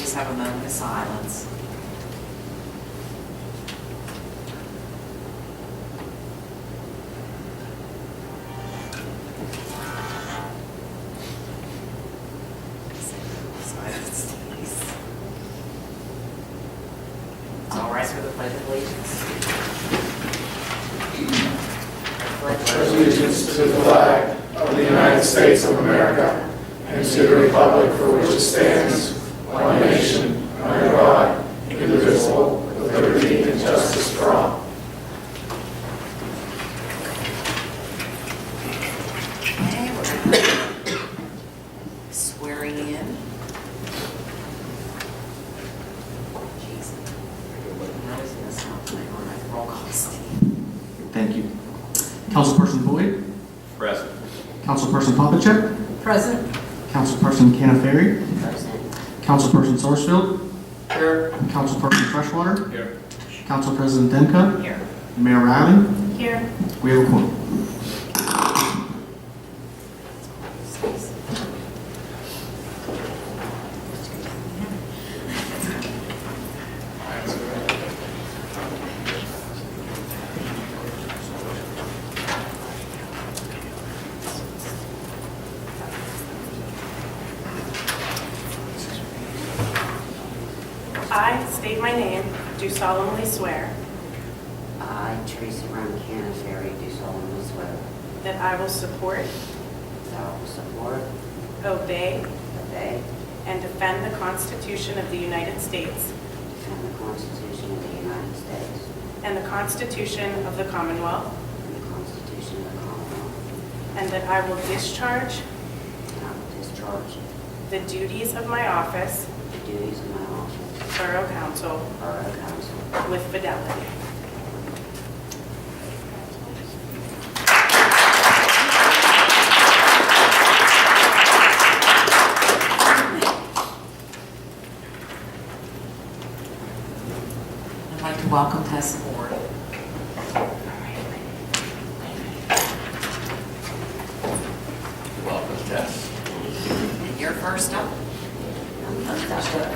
please have a moment of silence. Silence, please. It's all right for the Pledge of Allegiance. Allegiance to the flag of the United States of America and to the republic for which it stands, one nation, under God, indivisible, with liberty and justice for all. Okay, we're going to swearing in. Jeez. How is this happening? All right, roll call, Steve. Thank you. Councilperson Boyd, Present. Councilperson Popacek, Present. Councilperson Canaferi, Present. Councilperson Sarsfield, Here. Councilperson Freshwater, Here. Council President Demka, Here. Mayor Riley. Here. We have a quorum. I state my name, do solemnly swear I, Teresa Brown Canterbury, do solemnly swear that I will support, that I will support, obey, obey, and defend the Constitution of the United States defend the Constitution of the United States and the Constitution of the Commonwealth, and the Constitution of the Commonwealth, and that I will discharge and I will discharge the duties of my office, the duties of my office, Borough Council, Borough Council, with fidelity. I'd like to welcome Tess aboard. Welcome, Tess. And you're first up.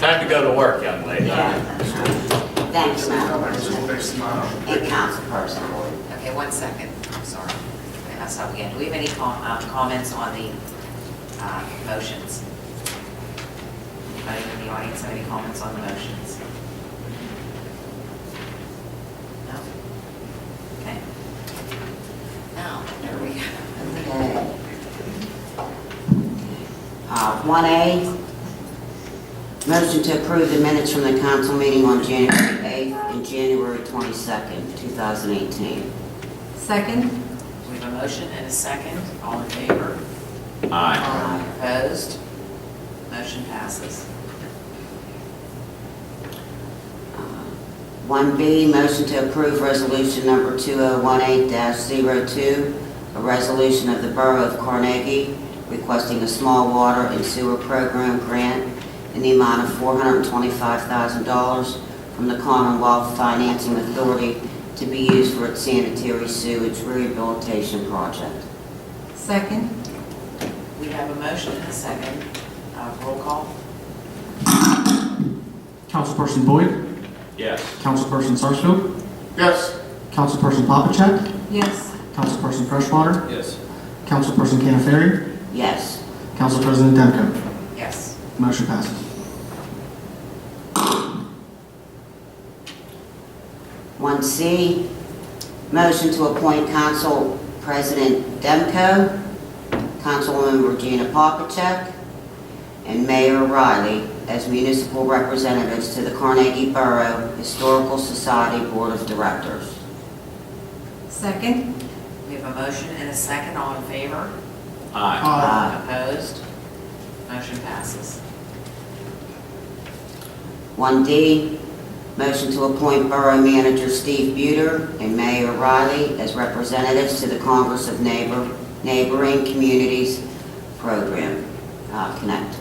Time to go to work, young lady. Thank you, Madam President, and Councilperson. Okay, 1 second. I'm sorry. I messed up again. Do we have any comments on the motions? Anybody in the audience have any comments on the motions? No? Okay. Now, there we go. Okay. 1A, motion to approve the minutes from the council meeting on January 8th and January 22nd, 2018. Second? We have a motion and a second. All in favor? Aye. Opposed? Motion passes. 1B, motion to approve resolution number 2018-02, a resolution of the Borough of Carnegie requesting a small water and sewer program grant in the amount of $425,000 from the Commonwealth Financing Authority to be used for its sanitary sewage rehabilitation project. Second? We have a motion and a second. Roll call. Councilperson Boyd, Yes. Councilperson Sarsfield, Yes. Councilperson Popacek, Yes. Councilperson Freshwater, Yes. Councilperson Canaferi, Yes. Council President Demka. Yes. Motion passes. 1C, motion to appoint Council President Demko, Councilwoman Regina Popacek, and Mayor Riley as municipal representatives to the Carnegie Borough Historical Society Board of Directors. Second? We have a motion and a second. All in favor? Aye. Opposed? Motion passes. 1D, motion to appoint Borough Manager Steve Buter and Mayor Riley as representatives to the Congress of Neighboring Communities Program, Connect.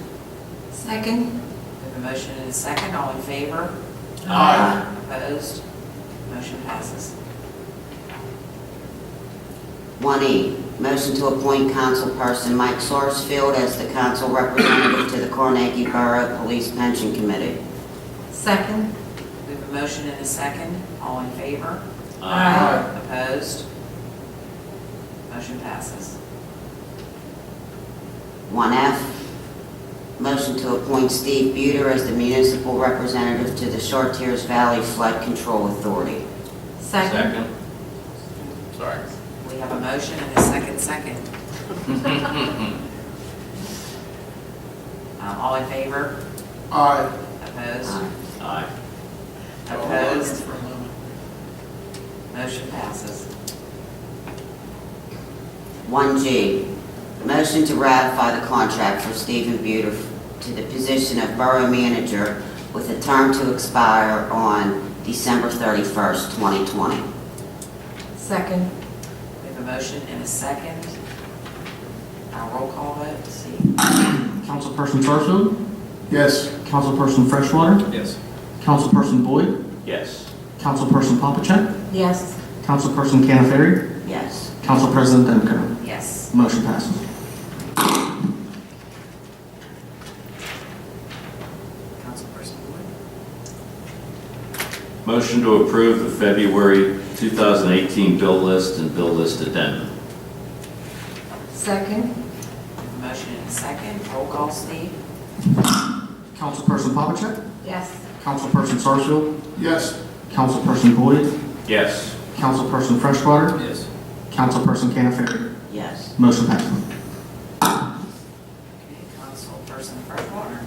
Second? We have a motion and a second. All in favor? Aye. Opposed? Motion passes. 1E, motion to appoint councilperson Mike Sarsfield as the council representative to the Carnegie Borough Police Pension Committee. Second. We have a motion and a second. All in favor? Aye. Opposed? Motion passes. 1F, motion to appoint Steve Buter as the municipal representative to the Chartiers Valley Flood Control Authority. Second. Sorry. We have a motion and a second. All in favor? Aye. Opposed? Aye. Opposed? Motion passes. 1G, motion to ratify the contract for Stephen Buter to the position of Borough Manager with a term to expire on December 31st, 2020. Second. We have a motion and a second. Roll call vote, see. Councilperson Sarsfield, Yes. Councilperson Freshwater, Yes. Councilperson Boyd, Yes. Councilperson Papachek, Yes. Councilperson Canaferi, Yes. Council President Demko. Yes. Motion passes. Councilperson Wood. Motion to approve the February 2018 bill list and bill list addendum. Second. We have a motion and a second. Roll call, Steve. Councilperson Papachek, Yes. Councilperson Sarsfield, Yes. Councilperson Boyd, Yes. Councilperson Freshwater, Yes. Councilperson Canaferi. Yes. Motion passes. Okay, Councilperson Freshwater.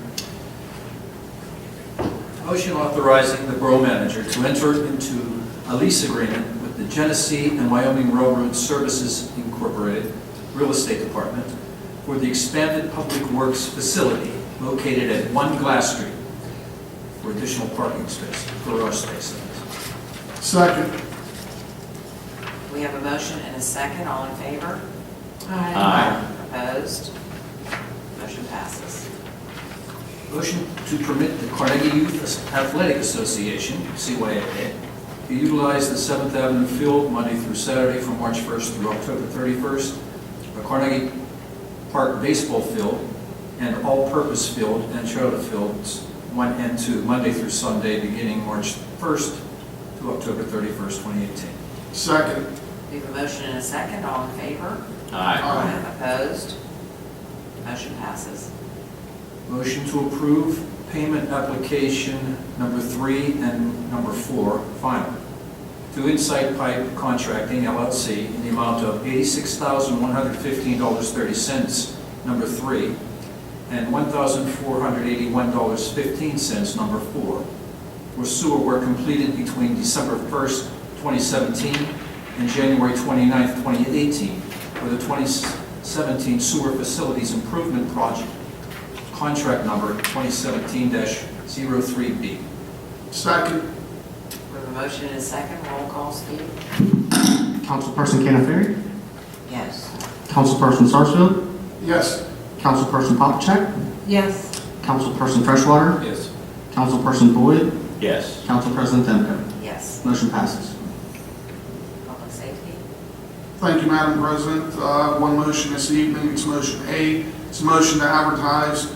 Motion authorizing the Borough Manager to enter into a lease agreement with the Genesee and Wyoming Railroad Services Incorporated Real Estate Department for the expanded Public Works facility located at 1 Glass Street for additional parking space, garage space. Second. We have a motion and a second. All in favor? Aye. Opposed? Motion passes. Motion to permit the Carnegie Youth Athletic Association, CYAA, to utilize the 7th Avenue Field Monday through Saturday from March 1st through October 31st, the Carnegie Park Baseball Field, and All-Purpose Field and Charter Fields 1 and 2, Monday through Sunday, beginning March 1st to October 31st, 2018. Second. We have a motion and a second. All in favor? Aye. Opposed? Motion passes. Motion to approve payment application number 3 and number 4, final, to Insight Pipe Contracting LLC in the amount of $86,115.30, number 3, and $1,481.15, number 4, where sewer work completed between December 1st, 2017 and January 29th, 2018 for the 2017 Sewer Facilities Improvement Project, contract number 2017-03B. Second. We have a motion and a second. Roll call, Steve. Councilperson Canaferi, Yes. Councilperson Sarsfield, Yes. Councilperson Papachek, Yes. Councilperson Freshwater, Yes. Councilperson Boyd, Yes. Council President Demko. Yes. Motion passes. Public safety. Thank you, Madam President. One motion this evening, it's motion A. It's a motion to advertise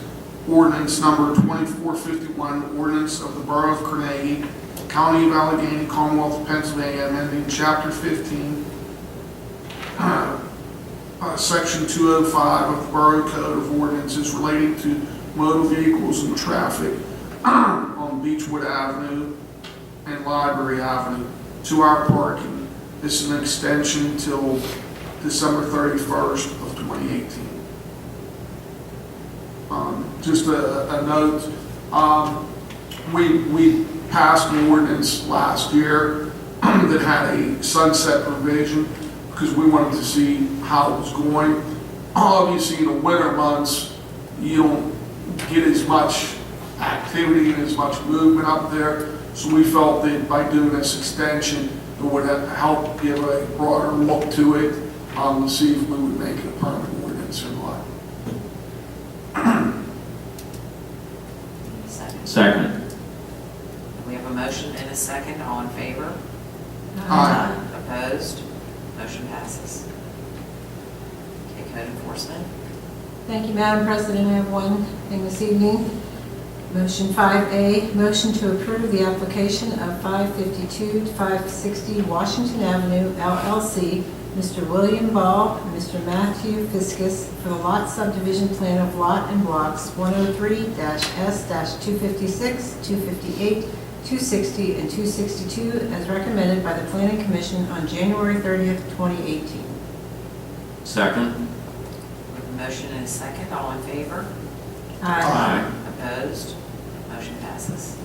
ordinance number 2451, ordinance of the Borough of Carnegie, County of Allegheny, Commonwealth of Pennsylvania, amending Chapter 15, Section 205 of the Borough Code of Ordinances relating to motor vehicles and traffic on Beechwood Avenue and Library Avenue, 2-hour parking. This is an extension till December 31st of 2018. Just a note, we passed an ordinance last year that had a sunset provision because we wanted to see how it was going. Obviously, in the winter months, you don't get as much activity and as much movement up there. So we felt that by doing this extension, it would help give a broader look to it, to see if we would make it a permanent ordinance or not. Second. Second. We have a motion and a second. All in favor? Aye. Opposed? Motion passes. Code Enforcement. Thank you, Madam President. I have one thing this evening. Motion 5A, motion to approve the application of 552 to 560 Washington Avenue, LLC, Mr. William Ball and Mr. Matthew Fiskus for the lot subdivision plan of lot and blocks 103-S-256, 258, 260, and 262 as recommended by the Planning Commission on January 30th, 2018. Second. With a motion and a second, all in favor? Aye. Opposed? Motion passes.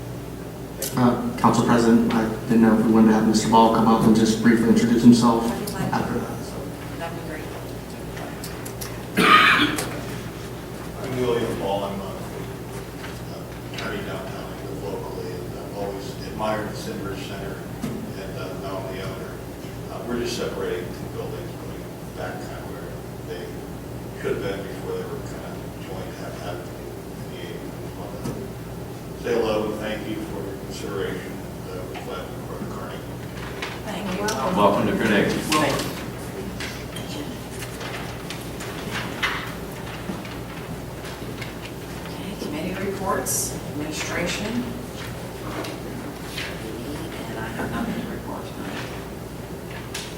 Council President, I didn't know if we wanted to have Mr. Ball come up and just briefly introduce himself That'd be fine. after that. so. That'd be great. I'm William Ball. I'm attorney downtown. I live locally, and I've always admired the Sindridge Center and now I'm the owner. We're just separating two buildings, putting them back kind of where they could have been before they were kind of joined, have happened in the 80s. Say hello and thank you for your consideration. We're glad to be part of Carnegie. Thank you. Welcome to Carnegie. Thank you. Okay, committee reports, administration. And I have nothing to report tonight.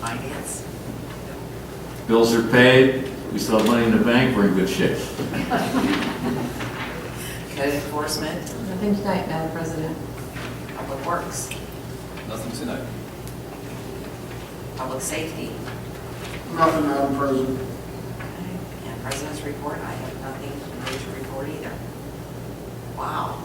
Finance. Bills are paid. We still have money in the bank. We're in good shape. Code Enforcement, Nothing tonight, Madam President. Public Works, Nothing tonight. Public Safety. Nothing, Madam President. Okay, and President's Report, I have nothing new to report either. Wow.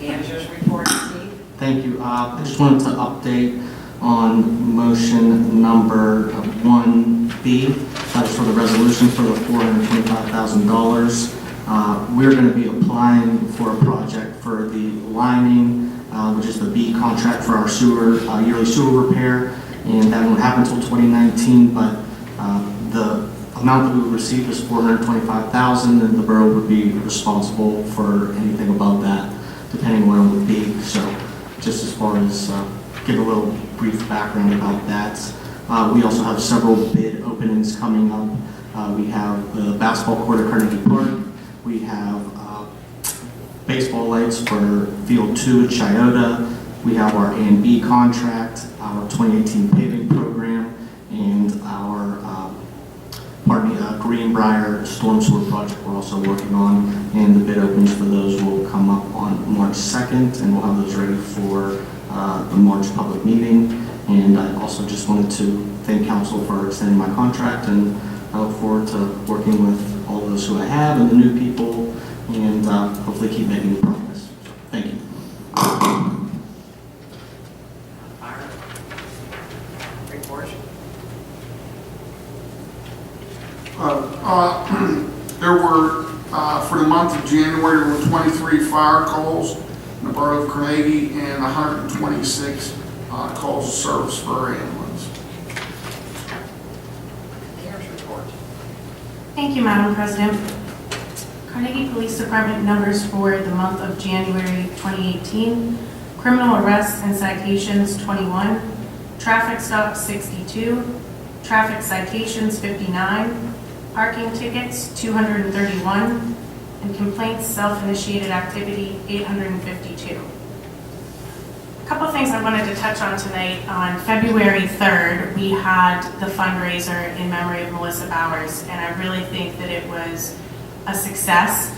Manager's Report, Steve? Thank you. I just wanted to update on motion number 1B. That is for the resolution for the $425,000. We're going to be applying for a project for the lining, which is the B contract for our sewer, yearly sewer repair, and that won't happen until 2019, but the amount that we would receive is $425,000, and the borough would be responsible for anything above that, depending on what it would be. So just as far as give a little brief background about that. We also have several bid openings coming up. We have the basketball court at Carnegie Park. We have baseball lights for Field 2 at Chiota. We have our A&B contract, our 2018 paving program, and our Greenbrier storm sewer project we're also working on. And the bid openings for those will come up on March 2nd, and we'll have those ready for the March public meeting. And I also just wanted to thank council for extending my contract, and I look forward to working with all those who I have and the new people, and hopefully keep making progress. Thank you. Fire. Report. There were, for the month of January, there were 23 fire calls in the borough of Carnegie and 126 calls of service for our ambulance. Mayor's Report. Thank you, Madam President. Carnegie Police Department numbers for the month of January 2018: criminal arrests and citations 21, traffic stops 62, traffic citations 59, parking tickets 231, and complaints self-initiated activity 852. A couple things I wanted to touch on tonight. On February 3rd, we had the fundraiser in memory of Melissa Bowers, and I really think that it was a success.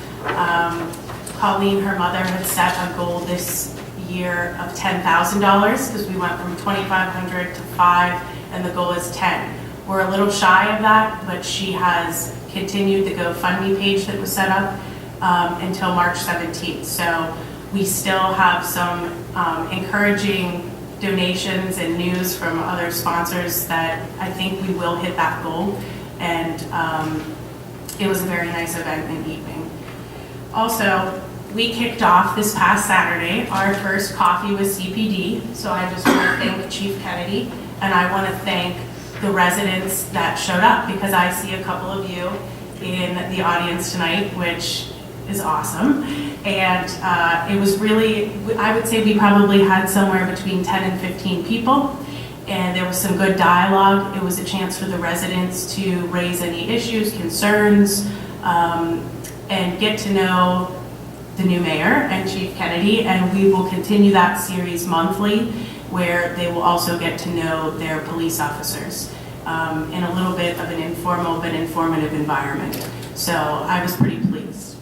Colleen, her mother, had set a goal this year of $10,000 because we went from $2,500 to $5,000, and the goal is $10,000. We're a little shy of that, but she has continued the GoFundMe page that was set up until March 17th. So we still have some encouraging donations and news from other sponsors that I think we will hit that goal. And it was a very nice event and evening. Also, we kicked off this past Saturday our first coffee with CPD. So I just want to thank Chief Kennedy, and I want to thank the residents that showed up, because I see a couple of you in the audience tonight, which is awesome. And it was really, I would say we probably had somewhere between 10 and 15 people. and there was some good dialogue. It was a chance for the residents to raise any issues, concerns, and get to know the new mayor and Chief Kennedy, and we will continue that series monthly, where they will also get to know their police officers in a little bit of an informal but informative environment. So I was pretty pleased.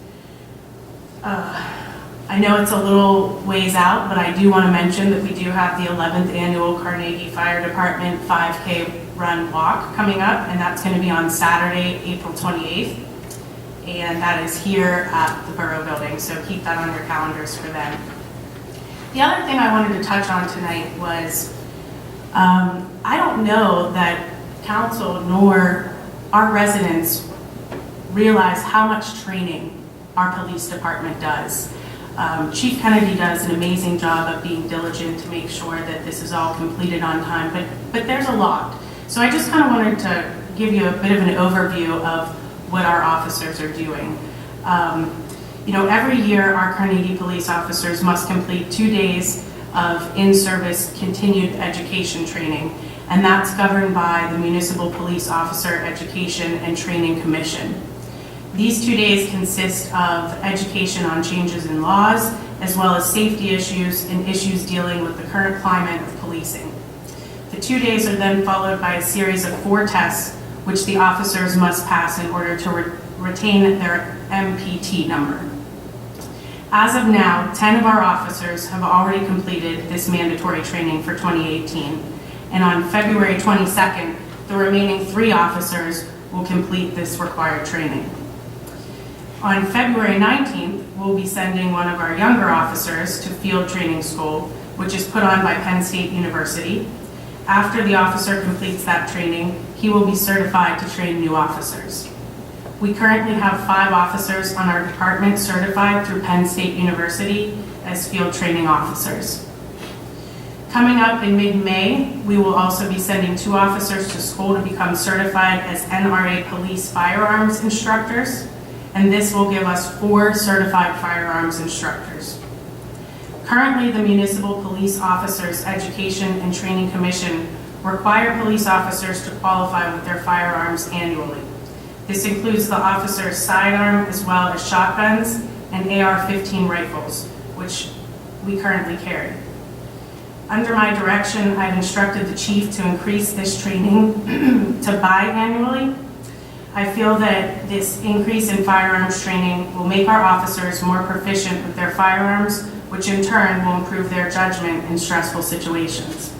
I know it's a little ways out, but I do want to mention that we do have the 11th annual Carnegie Fire Department 5K Run Walk coming up, and that's going to be on Saturday, April 28th. And that is here at the Borough building, so keep that on your calendars for them. The other thing I wanted to touch on tonight was, I don't know that council nor our residents realize how much training our police department does. Chief Kennedy does an amazing job of being diligent to make sure that this is all completed on time, but there's a lot. So I just kind of wanted to give you a bit of an overview of what our officers are doing. Every year our Carnegie police officers must complete 2 days of in-service continued education training, and that's governed by the Municipal Police Officer Education and Training Commission. These 2 days consist of education on changes in laws, as well as safety issues and issues dealing with the current climate of policing. The 2 days are then followed by a series of 4 tests, which the officers must pass in order to retain their MPT number. As of now, 10 of our officers have already completed this mandatory training for 2018, and on February 22nd, the remaining 3 officers will complete this required training. On February 19th, we'll be sending one of our younger officers to field training school, which is put on by Penn State University. After the officer completes that training, he will be certified to train new officers. We currently have 5 officers on our department certified through Penn State University as field training officers. Coming up in mid-May, we will also be sending 2 officers to school to become certified as NRA police firearms instructors, and this will give us 4 certified firearms instructors. Currently, the Municipal Police Officers Education and Training Commission require police officers to qualify with their firearms annually. This includes the officer's sidearm as well as shotguns and AR-15 rifles, which we currently carry. Under my direction, I've instructed the chief to increase this training to biannually. I feel that this increase in firearms training will make our officers more proficient with their firearms, which in turn will improve their judgment in stressful situations.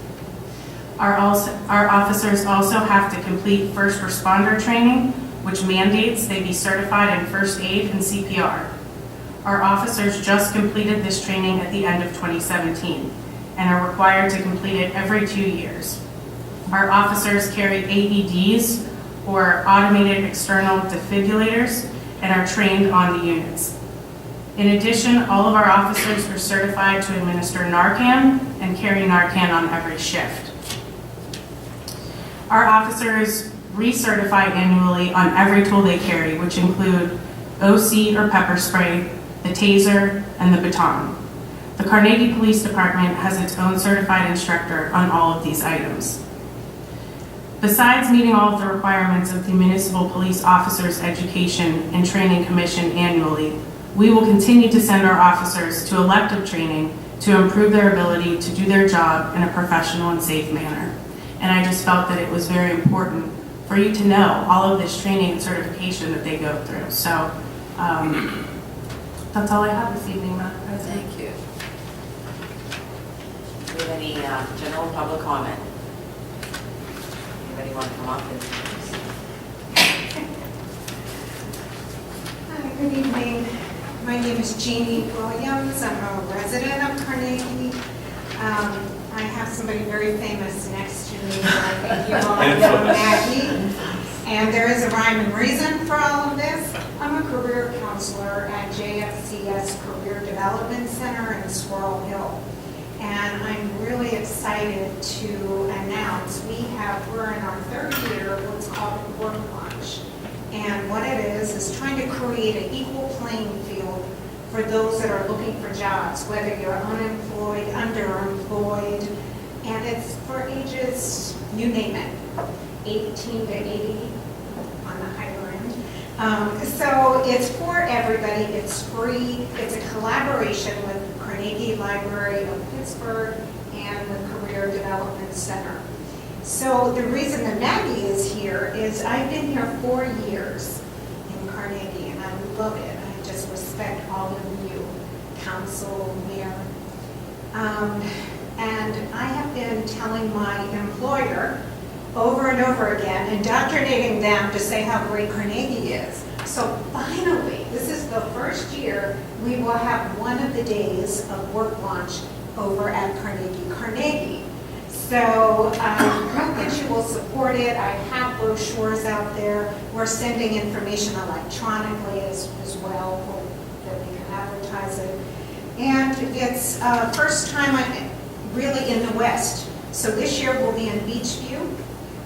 Our officers also have to complete first responder training, which mandates they be certified in first aid and CPR. Our officers just completed this training at the end of 2017 and are required to complete it every 2 years. Our officers carry AEDs, or automated external defibrillators, and are trained on the units. In addition, all of our officers are certified to administer Narcan and carry Narcan on every shift. Our officers recertify annually on every tool they carry, which include OC or pepper spray, the taser, and the baton. The Carnegie Police Department has its own certified instructor on all of these items. Besides meeting all of the requirements of the Municipal Police Officers Education and Training Commission annually, we will continue to send our officers to elective training to improve their ability to do their job in a professional and safe manner. And I just felt that it was very important for you to know all of this training and certification that they go through. So that's all I have this evening, Madam President. Thank you. Do we have any general public comment? Anybody want to come up and? Hi, good evening. My name is Jeannie Williams. I'm a resident of Carnegie. I have somebody very famous next to me that I think you all know, Maggie. And there is a rhyme and reason for all of this. I'm a career counselor at JFCS Career Development Center in Squirrel Hill. And I'm really excited to announce we're in our 3rd year of what's called Work Launch. And what it is trying to create an equal playing field for those that are looking for jobs, whether you're unemployed, underemployed, and it's for ages, you name it, 18 to 80 on the higher end. So it's for everybody, it's free, it's a collaboration with Carnegie Library of Pittsburgh and the Career Development Center. So the reason that Maggie is here is I've been here 4 years in Carnegie, and I love it. I just respect all of you, council, mayor. And I have been telling my employer over and over again, indoctrinating them to say how great Carnegie is. So finally, this is the first year we will have one of the days of work launch over at Carnegie. So I hope that you will support it. I have brochures out there. We're sending information electronically as well, so that we can advertise it. And it's first time I'm really in the West. So this year we'll be in Beachview.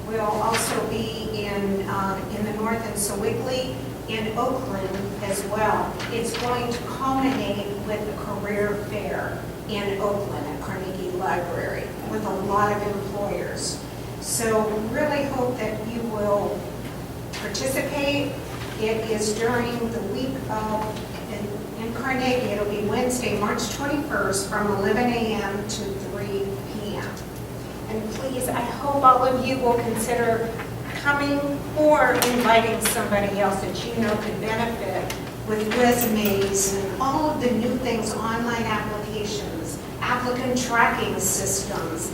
We'll also be in the north in Sewickley, in Oakland as well. It's going to culminate with the career fair in Oakland at Carnegie Library with a lot of employers. So really hope that you will participate. It is during the week of, in Carnegie, it'll be Wednesday, March 21st from 11 a.m. to 3 p.m. And please, I hope all of you will consider coming or inviting somebody else that you know could benefit with resumes and all of the new things, online applications, applicant tracking systems,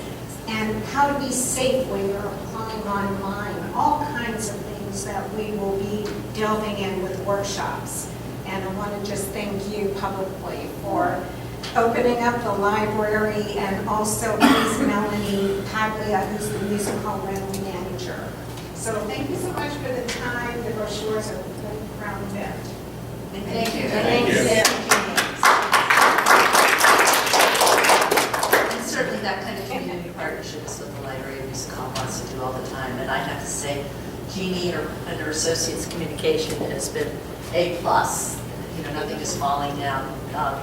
and how to be safe when you're applying online, all kinds of things that we will be delving in with workshops. And I want to just thank you publicly for opening up the library, and also Miss Melanie Paglia, who's the music hall rental manager. So thank you so much for the time. The brochures are really proud of it. Thank you. Thank you. And certainly that kind of community partnership is what the Library of Music Hall wants to do all the time. And I have to say, Jeannie and her associates communication has been A+. You know, nothing is falling down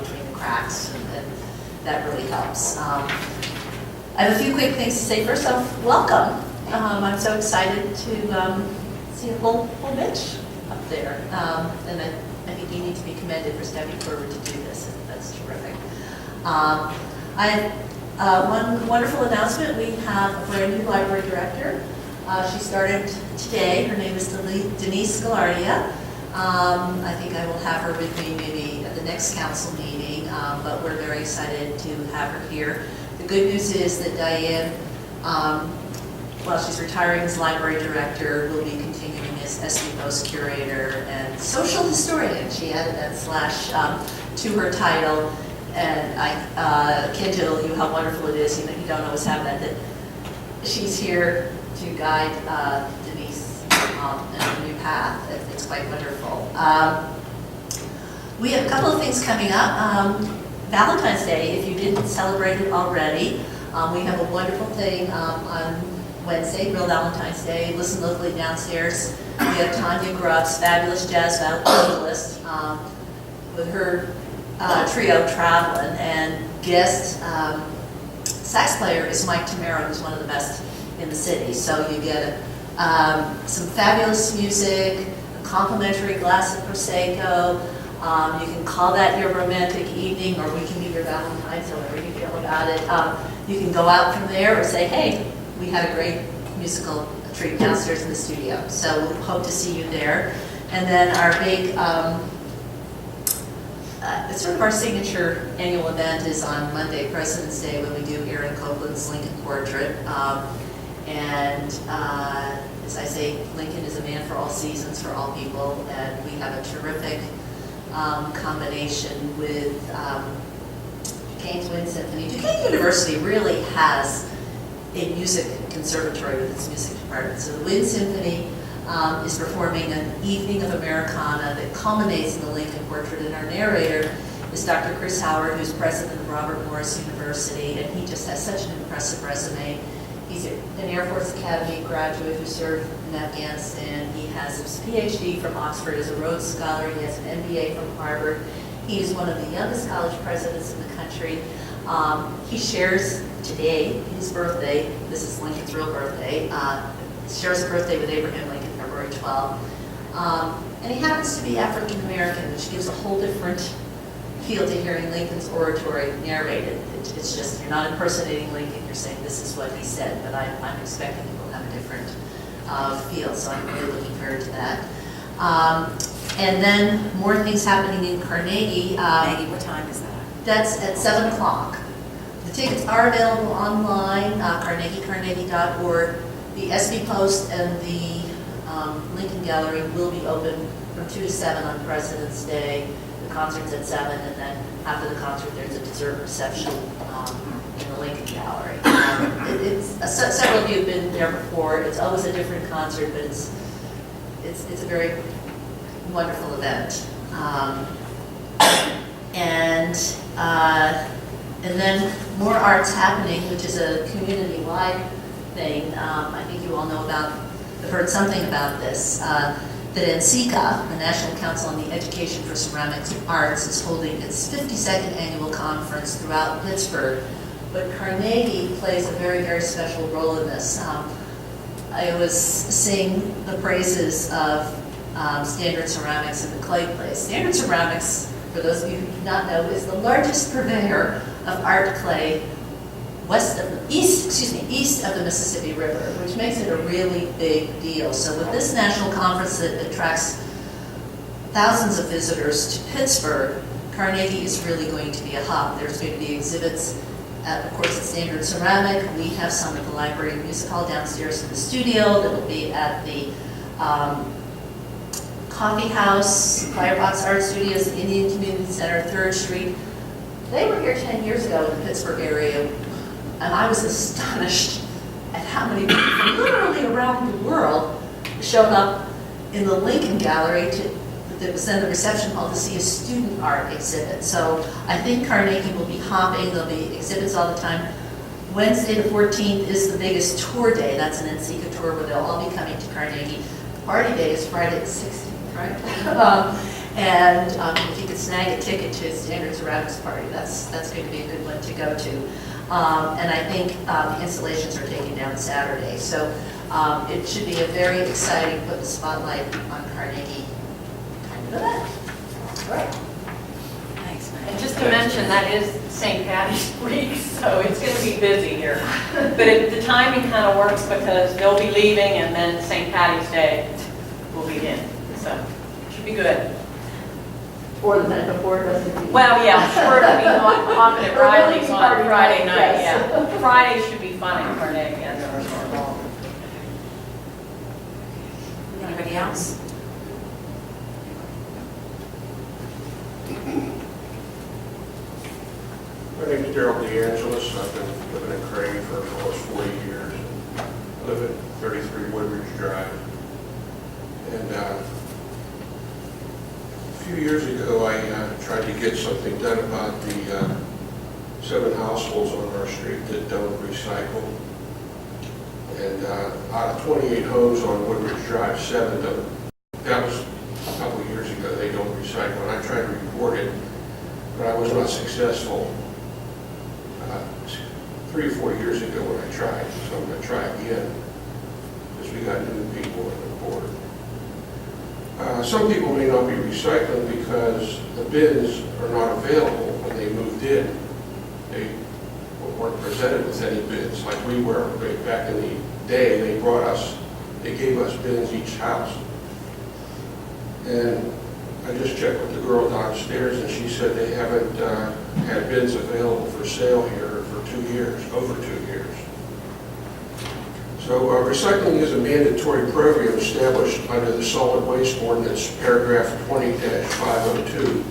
between the cracks, and that really helps. I have a few quick things to say. First off, welcome. I'm so excited to see a whole bunch up there. And I think you need to be commended for stepping forward to do this. That's terrific. I have one wonderful announcement. We have a brand new library director. She started today. Her name is Denise Galardia. I think I will have her with me maybe at the next council meeting, but we're very excited to have her here. The good news is that Diane, while she's retiring as library director, will be continuing as SB Post curator and social historian. She added that slash to her title, and I can't tell you how wonderful it is. You know, you don't always have that she's here to guide Denise in a new path. It's quite wonderful. We have a couple of things coming up. Valentine's Day, if you didn't celebrate it already, we have a wonderful thing on Wednesday, Real Valentine's Day. Listen locally downstairs. We have Tanya Grubbs, fabulous jazz vocalist, with her trio traveling, and guest sax player is Mike Tamaro, who's one of the best in the city. So you get some fabulous music, a complimentary glass of Prosecco. You can call that your romantic evening, or we can be your Valentine's, however you feel about it. You can go out from there or say, hey, we had a great musical treat downstairs in the studio. So we hope to see you there. And then our big, it's sort of our signature annual event is on Monday, President's Day, when we do Aaron Copland's Lincoln Portrait. As I say, Lincoln is a man for all seasons, for all people, and we have a terrific combination with Duquesne's Wind Symphony. Duquesne University really has a music conservatory with its music department. So the Wind Symphony is performing an evening of Americana that culminates in the Lincoln Portrait, and our narrator is Dr. Chris Howard, who's president of Robert Morris University, and he just has such an impressive resume. He's an Air Force Academy graduate who served in Afghanistan. He has his PhD from Oxford as a Rhodes Scholar. He has an MBA from Harvard. He's one of the youngest college presidents in the country. He shares today his birthday. This is Lincoln's real birthday. Shares a birthday with Abraham Lincoln, February 12th. And he happens to be African American, which gives a whole different feel to hearing Lincoln's oratory narrated. It's just, you're not impersonating Lincoln, you're saying this is what he said, but I'm expecting it will have a different feel, so I'm really looking forward to that. And then more things happening in Carnegie. Maggie, what time is that? That's at 7 o'clock. The tickets are available online, carnegie.org. The SB Post and the Lincoln Gallery will be open from 2 to 7 on President's Day. The concert's at 7, and then after the concert, there's a dessert reception in the Lincoln Gallery. Several of you have been there before. It's always a different concert, but it's a very wonderful event. And then more arts happening, which is a community-wide thing. I think you all know about, have heard something about this. That NCCA, the National Council on the Education for Ceramics Arts, is holding its 52nd annual conference throughout Pittsburgh. But Carnegie plays a very, very special role in this. I was sing the praises of Standard Ceramics and the clay place. Standard Ceramics, for those of you who do not know, is the largest purveyor of art clay east of the Mississippi River, which makes it a really big deal. So with this national conference that attracts thousands of visitors to Pittsburgh, Carnegie is really going to be a hub. There's going to be exhibits of course, at Standard Ceramic. We have some at the Library and Music Hall downstairs in the studio. That will be at the Coffee House, Firebox Art Studios, the Indian Community Center, 3rd Street. They were here 10 years ago in the Pittsburgh area, and I was astonished at how many people from literally around the world showed up in the Lincoln Gallery that was in the reception hall to see a student art exhibit. So I think Carnegie will be hopping. There'll be exhibits all the time. Wednesday the 14th is the biggest tour day. That's an NCCA tour where they'll all be coming to Carnegie. Party day is Friday the 16th, right? If you could snag a ticket to Standard Ceramics party, that's going to be a good one to go to. And I think the installations are taken down Saturday. So it should be a very exciting, put the spotlight on Carnegie kind of event. All right. Thanks, Maggie. And just to mention, that is St. Patty's week, so it's going to be busy here. But the timing kind of works because they'll be leaving and then St. Patty's Day will begin. So it should be good. Or the night before, doesn't Well, yeah, I'm sure it'll be hopping at Riley's on Friday night, yes. yeah. Friday should be fun in Carnegie, as I recall. Anybody else? My name is Daryl DeAngelis. I've been living in Carnegie for almost 40 years. I live at 33 Woodridge Drive. And a few years ago, I tried to get something done about the 7 households on our street that don't recycle. And out of 28 homes on Woodridge Drive, 7 don't. That was a couple of years ago. They don't recycle. And I tried to report it, but I was not successful. 3 or 4 years ago when I tried, so I'm going to try again because we got new people on the board. Some people may not be recycling because the bins are not available when they moved in. They weren't presented with any bins like we were back in the day. They gave us bins each house. And I just checked with the girl downstairs and she said they haven't had bins available for sale here for 2 years, over 2 years. So recycling is a mandatory program established under the Solid Waste Ordinance, paragraph 20-502,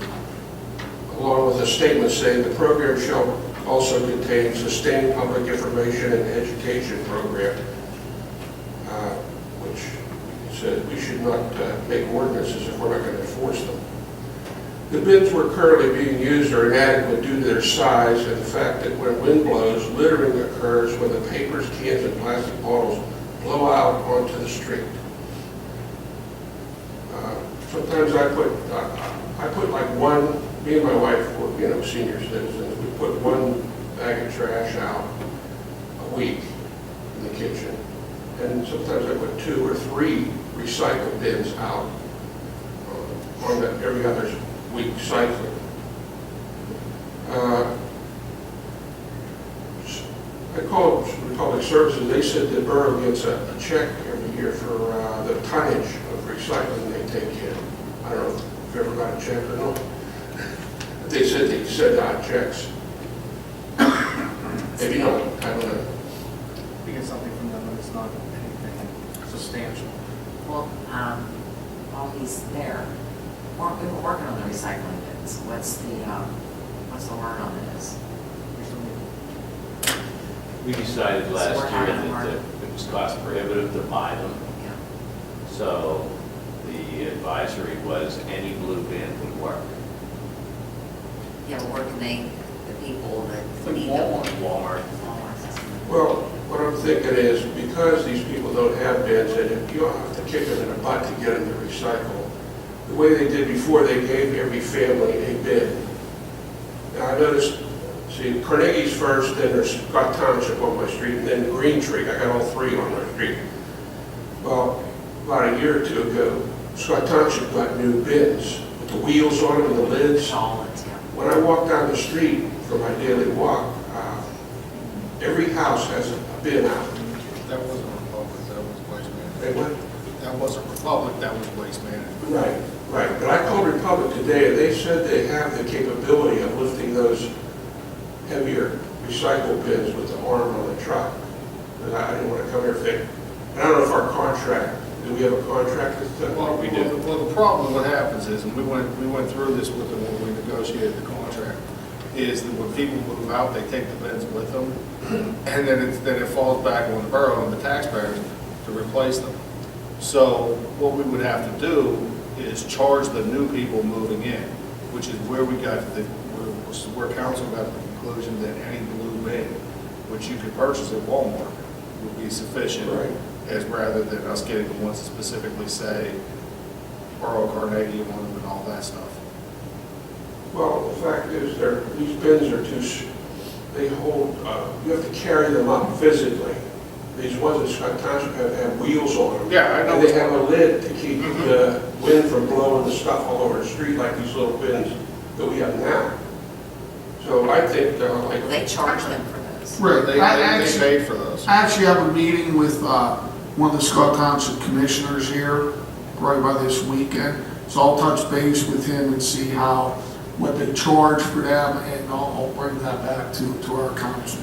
along with a statement saying the program shall also contain sustained public information and education program, which said we should not make ordinances if we're not going to enforce them. The bins we're currently being used are inadequate due to their size and the fact that when wind blows, littering occurs when the papers, cans, and plastic bottles blow out onto the street. Sometimes I put like one me and my wife were, senior citizens, we put one bag of trash out a week in the kitchen. And sometimes I put 2 or 3 recycle bins out on every other week cycling. I called Republic Services, they said the borough gets a check every year for the tonnage of recycling they take in. I don't know if you've ever got a check or not. They said they send out checks. Maybe not, I don't know. We get something from them, but it's not anything substantial. Well, while he's there, we were working on the recycling bins. What's the word on this? We decided last So we're year having a that market. it was cost prohibitive to buy them. Yeah. So the advisory was any blue bin would work. Yeah, but where can the people that need Walmart. them? Walmart. Well, what I'm thinking is, because these people don't have bins, and you don't have to kick them in the butt to get them to recycle, the way they did before, they gave every family a bin. Now, I noticed, see, Carnegie's first, then there's Scott Township on my street, and then Green Tree. I got all 3 on my street. Well, about a year or 2 ago, Scott Township got new bins with the wheels on them and the lids. Solids, yeah. When I walk down the street for my daily walk, every house has a bin out. That wasn't Republic, that was Waste Management. They went, That wasn't Republic, that was Waste Management. right. But I called Republic today, and they said they have the capability of lifting those heavier recycle bins with the arm on the truck. But I didn't want to come here fake. And I don't know if our contract, do we have a contract with them? Well, the problem, what happens is, and we went through this with them when we negotiated the contract, is that when people move out, they take the bins with them, and then it falls back on the borough and the taxpayers to replace them. So what we would have to do is charge the new people moving in, which is where we got where council got to the conclusion that any blue bin, which you could purchase at Walmart, would be sufficient, Right. as rather than us getting the ones that specifically say Borough Carnegie on them and all that stuff. Well, the fact is, these bins are they hold, you have to carry them up physically. These ones in Scott Township have wheels on them. Yeah, I know. And they have a lid to keep the wind from blowing the stuff all over the street like these little bins that we have now. So I think, They charge them for those. Right. They paid for those. I actually have a meeting with one of the Scott Township commissioners here right by this weekend. So I'll touch base with him and see what they charge for them, and I'll bring that back to our council.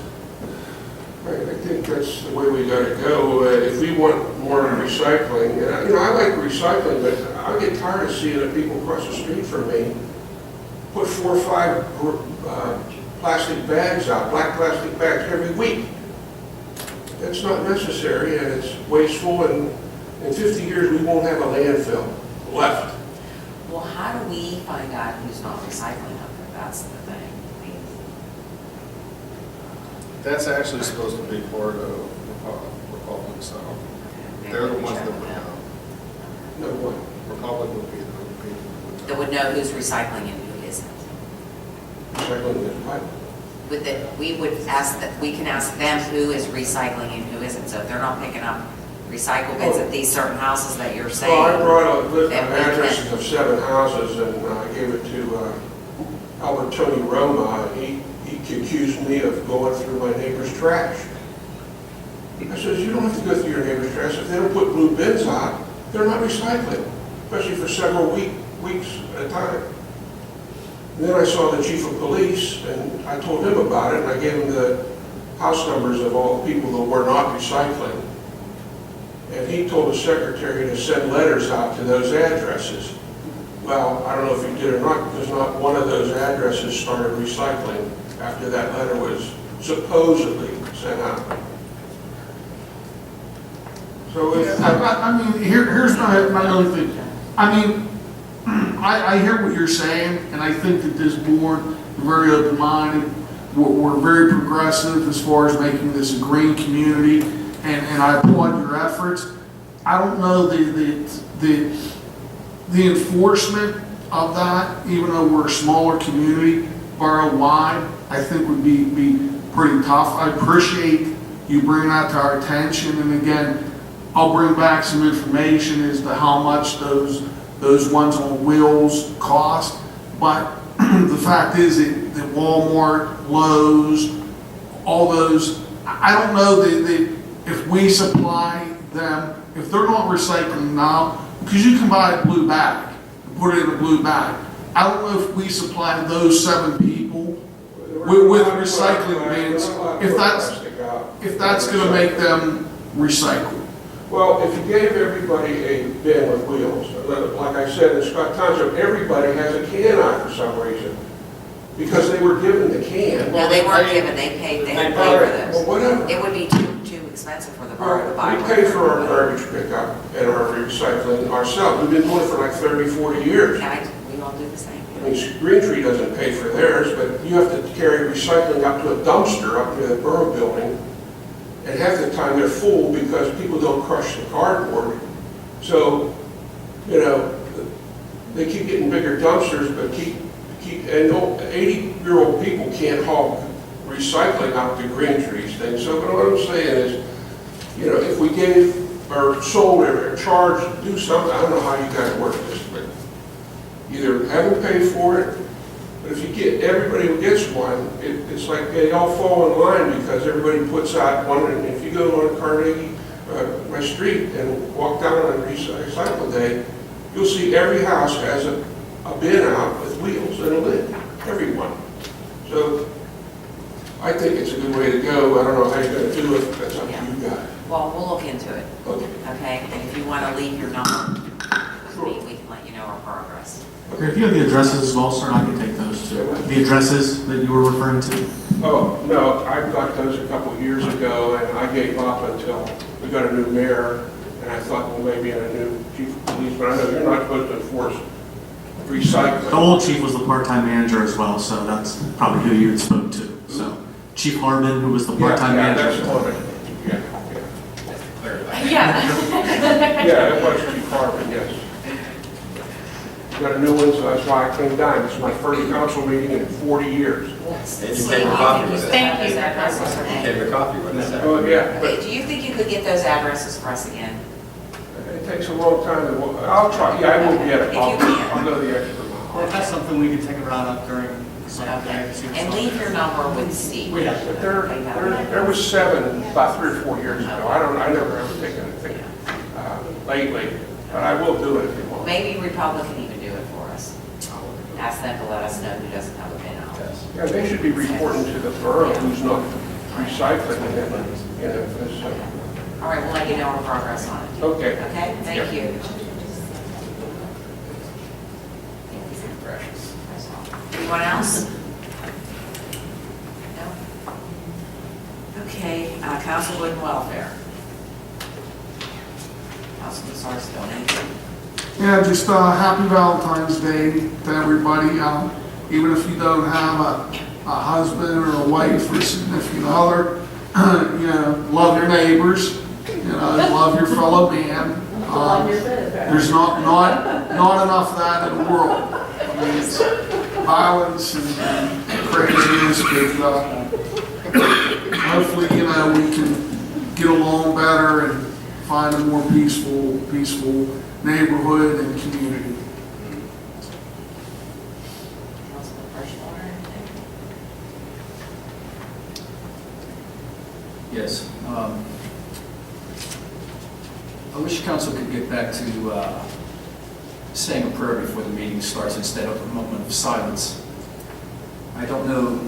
Right, I think that's the way we gotta go. If we want more recycling, I like recycling, but I get tired of seeing the people across the street from me put 4 or 5 plastic bags out, black plastic bags every week. That's not necessary, and it's wasteful, and in 50 years, we won't have a landfill left. Well, how do we find out who's not recycling up there? That's the thing. I mean, That's actually supposed to be part of Republic, so maybe they're the we ones check that with would them. know. No what? Republic would be the people that That would know who's recycling and who isn't. Recycling is what? We can ask them who is recycling and who isn't. So if they're not picking up recycle bins at these certain houses that you're saying. Well, I brought a list of then we can- addresses of 7 houses, and I gave it to Albert Tony Roma, and he accused me of going through my neighbor's trash. I says, you don't have to go through your neighbor's trash. If they don't put blue bins out, they're not recycling, especially for several weeks at a time. And then I saw the chief of police, and I told him about it, and I gave him the house numbers of all the people that were not recycling. And he told the secretary to send letters out to those addresses. Well, I don't know if he did or not, because not one of those addresses started recycling after that letter was supposedly sent out. So if, I mean, here's my other thing. I mean, I hear what you're saying, and I think that this board is very open-minded. We're very progressive as far as making this a green community, and I applaud your efforts. I don't know the enforcement of that, even though we're a smaller community, borough-wide, I think would be pretty tough. I appreciate you bringing that to our attention, and again, I'll bring back some information as to how much those ones on wheels cost. But the fact is that Walmart, Lowe's, all those, I don't know that if we supply them, if they're not recycling now, because you can buy a blue bag, and put it in a blue bag. I don't know if we supply those 7 people with recycling bins, if that's gonna make them recycle. Well, if you gave everybody a bin with wheels, like I said in Scott Township, everybody has a can out for some reason. Because they were given the can. No, they weren't given, they had to pay for those. Well, whatever. It would be too expensive for the borough to buy. We pay for our garbage pickup and our recycling ourselves. We've been doing it for like 30, 40 years. We all do the same. I mean, Green Tree doesn't pay for theirs, but you have to carry recycling up to a dumpster up near the borough building. And half the time they're full because people don't crush the cardboard. So, you know, they keep getting bigger dumpsters, but and 80-year-old people can't haul recycling out to Green Tree's thing. So what I'm saying is, you know, if we gave or sold or charged, do something, I don't know how you guys work this, but either have them pay for it, but if you get everybody who gets one, it's like they all fall in line because everybody puts out one. And if you go on Carnegie, my street, and walk down on recycle day, you'll see every house has a bin out with wheels and a lid. Everyone. So I think it's a good way to go. I don't know how you're going to do it. That's up to you guys. Well, we'll look into it. Okay. Okay, and if you want to leave your number, we can let you know our progress. Okay, if you have the addresses as well, sir, I can take those too. The addresses that you were referring to? Oh, no, I got those a couple of years ago, and I gave up until we got a new mayor, and I thought, well, maybe a new chief of police, but I know you're not supposed to enforce recycling. The old chief was the part-time manager as well, so that's probably who you had spoke to. So Chief Harbin, who was the part-time manager. That's the one. Yeah. Yeah, it was Chief Harbin, yes. Got a new one, so that's why I came down. This is my first council meeting in 40 years. And you came to coffee with us. Thank you. You came to coffee with us. Oh, yeah. Okay, do you think you could get those addresses for us again? It takes a long time to, I'll try, yeah, I won't get it. If you can. I'll go the extra mile. If that's something we could take a round up during the summer. Okay, and leave your number with Steve. Yeah, but there was 7 about 3 or 4 years ago. I never ever taken anything lately, but I will do it if you want. Maybe Republic can even do it for us. Ask them to let us know who doesn't have a bin out. Yeah, they should be reporting to the borough who's not recycling it, you know, this, All right, we'll let you know our progress on it. okay. Okay, thank you. Anyone else? No? Okay, Councilwood and Welfare. Councilman Sarsfield, anything? Yeah, just happy Valentine's Day to everybody. Even if you don't have a husband or a wife or significant other, you know, love your neighbors, you know, love your fellow man. There's not enough of that in the world. I mean, it's violence and craziness, but hopefully, you know, we can get along better and find a more peaceful neighborhood and community. Councilman Freshwater, anything? Yes. I wish council could get back to saying a prayer before the meeting starts instead of a moment of silence. I don't know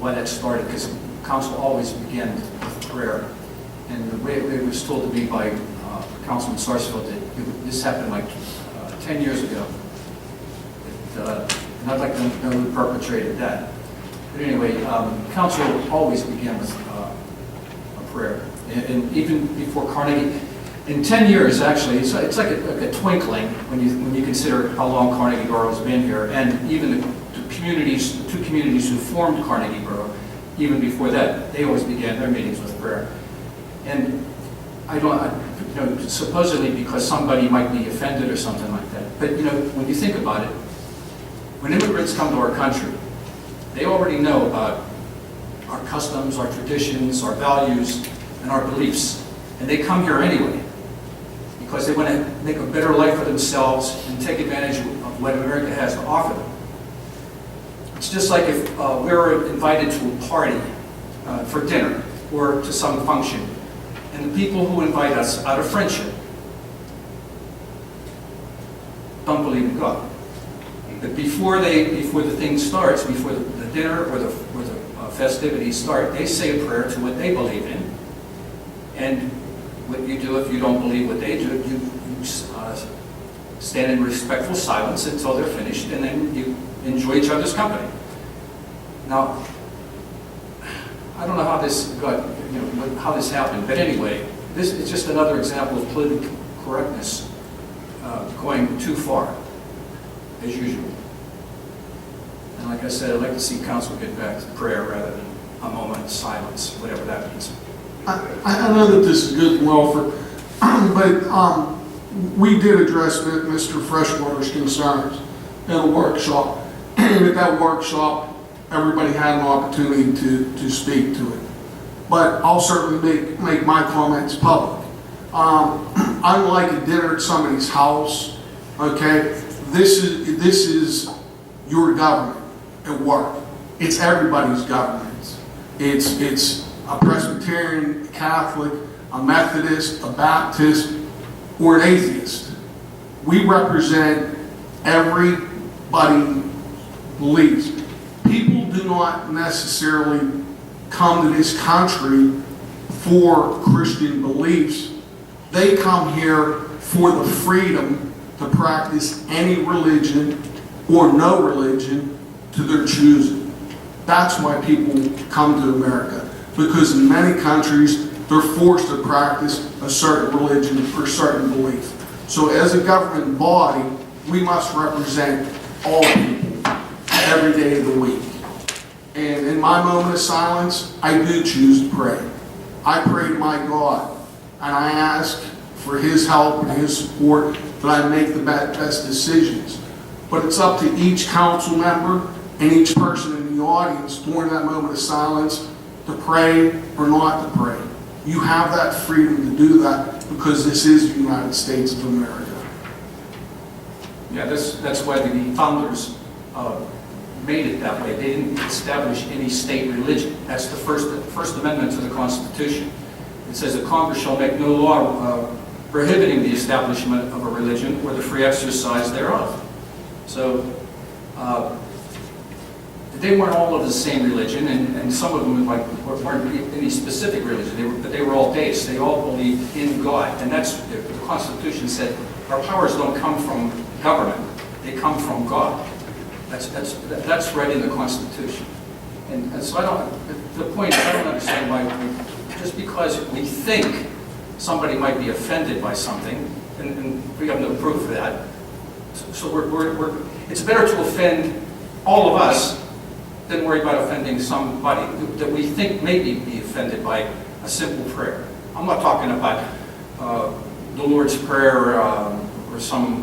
why that started, because council always began with prayer. And the way it was told to me by Councilman Sarsfield, that this happened like 10 years ago. And I'd like to know who perpetrated that. But anyway, council always began with a prayer. And even before Carnegie, in 10 years, actually, it's like a twinkling when you consider how long Carnegie Borough has been here, and even the two communities who formed Carnegie Borough, even before that, they always began their meetings with prayer. And I don't, supposedly because somebody might be offended or something like that. But when you think about it, When immigrants come to our country, they already know about our customs, our traditions, our values, and our beliefs. And they come here anyway because they want to make a better life for themselves and take advantage of what America has to offer them. It's just like if we were invited to a party for dinner or to some function, and the people who invite us out of friendship don't believe in God. But before the thing starts, before the dinner or the festivities start, they say a prayer to what they believe in. And what you do if you don't believe what they do, you stand in respectful silence until they're finished, and then you enjoy each other's company. Now, I don't know how this got, how this happened, but anyway, this is just another example of political correctness going too far, as usual. And like I said, I'd like to see council get back to prayer rather than a moment of silence, whatever that means. I know that this is good and well for, but we did address Mr. Freshwater's concerns at a workshop. And at that workshop, everybody had an opportunity to speak to it. But I'll certainly make my comments public. Unlike a dinner at somebody's house, okay, this is your government at work. It's everybody's government. It's a Presbyterian, a Catholic, a Methodist, a Baptist, or an atheist. We represent everybody beliefs. People do not necessarily come to this country for Christian beliefs. They come here for the freedom to practice any religion or no religion to their choosing. That's why people come to America, because in many countries they're forced to practice a certain religion or certain belief. So as a government body, we must represent all people every day of the week. And in my moment of silence, I do choose to pray. I pray to my God, and I ask for His help and His support that I make the best decisions. But it's up to each council member and each person in the audience during that moment of silence to pray or not to pray. You have that freedom to do that because this is the United States of America. Yeah, that's why the founders made it that way. They didn't establish any state religion. That's the First Amendment to the Constitution. It says that Congress shall make no law prohibiting the establishment of a religion or the free exercise thereof. So they weren't all of the same religion, and some of them weren't any specific religion, but they were all based. They all believed in God, and that's the Constitution said our powers don't come from government; they come from God. That's right in the Constitution. And so the point is, I don't understand why, just because we think somebody might be offended by something, and we have no proof of that, so it's better to offend all of us than worry about offending somebody that we think may be offended by a simple prayer. I'm not talking about the Lord's Prayer or some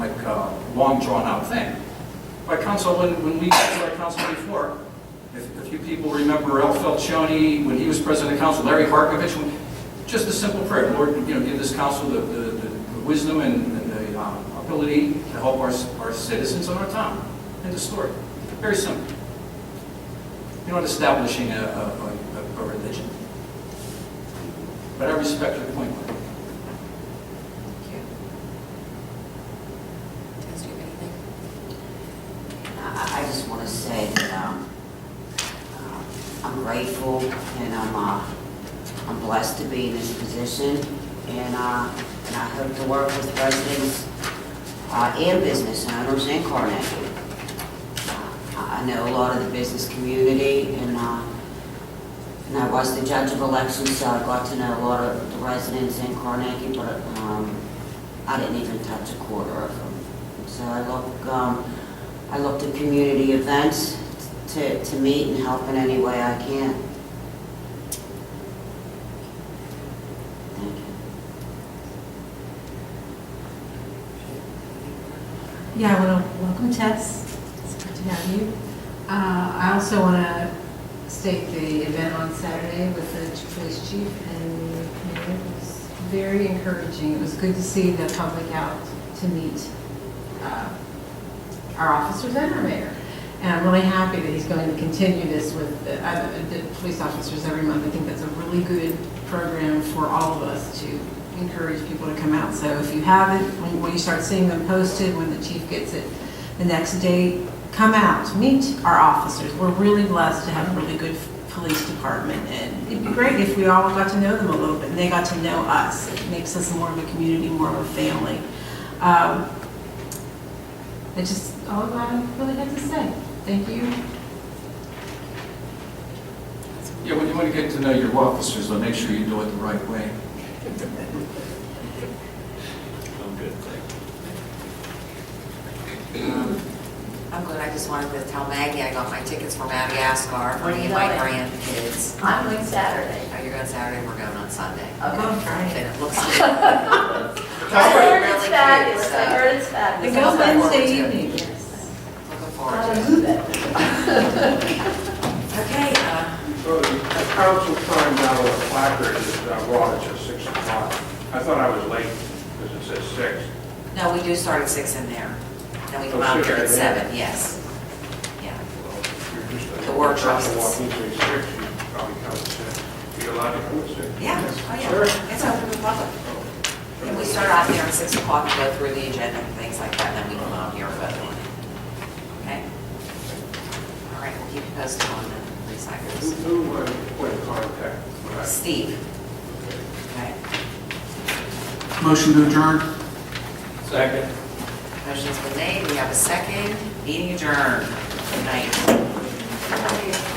long drawn out thing. By council, when we got to our council before, if you people remember Al Falcione, when he was president of council, Larry Harkovich, just a simple prayer. Lord, give this council the wisdom and the ability to help our citizens and our town. End of story. Very simple. You're not establishing a religion. But I respect your point. I just want to say that I'm grateful and I'm blessed to be in this position, and I hope to work with residents and business owners in Carnegie. I know a lot of the business community, and I was the judge of elections, so I got to know a lot of the residents in Carnegie, but I didn't even touch a quarter of them. So I look at community events to meet and help in any way I can. Thank you. Yeah, I want to welcome Tess to to have you. I also want to state the event on Saturday with the police chief, and it was very encouraging. It was good to see the public out to meet our officers and our mayor. And I'm really happy that he's going to continue this with the police officers every month. I think that's a really good program for all of us to encourage people to come out. So if you haven't, when you start seeing them posted, when the chief gets it the next day, come out, meet our officers. We're really blessed to have a really good police department, and it'd be great if we all got to know them a little bit and they got to know us. It makes us more of a community, more of a family. That's just all I really had to say. Thank you. Yeah, when you want to get to know your officers, but make sure you do it the right way. I'm good, I'm good. I just wanted to tell Maggie I got my tickets for Madagascar for me and my grandkids. I'm going Saturday. Oh, you're going Saturday, we're going on Sunday. Okay. Go on Friday. And it looks good. I heard really it's cute, fabulous, so- I heard it's fabulous. It goes Wednesday evening. Looking forward I to knew it. that. Okay, So the council timed out a placard at Borough at 6 o'clock. I thought I was late because it says 6. no, we do start at 6 in there. Then we come Oh, out 6 here at right 7, yes. Yeah. The The workshops. Walk into 6, you probably come at 6. Be allowed to come at 6? Yeah, oh yeah. Sure. It's open to the public. And we start out there at 6 o'clock and go through the agenda and things like that, and then we come out here and vote on it. Okay? All right, we'll keep you posted on the recyclers. Who point of contact? Steve. Okay. Motion to adjourn? Second. Motion's been made, we have a second, meeting adjourned. Good night.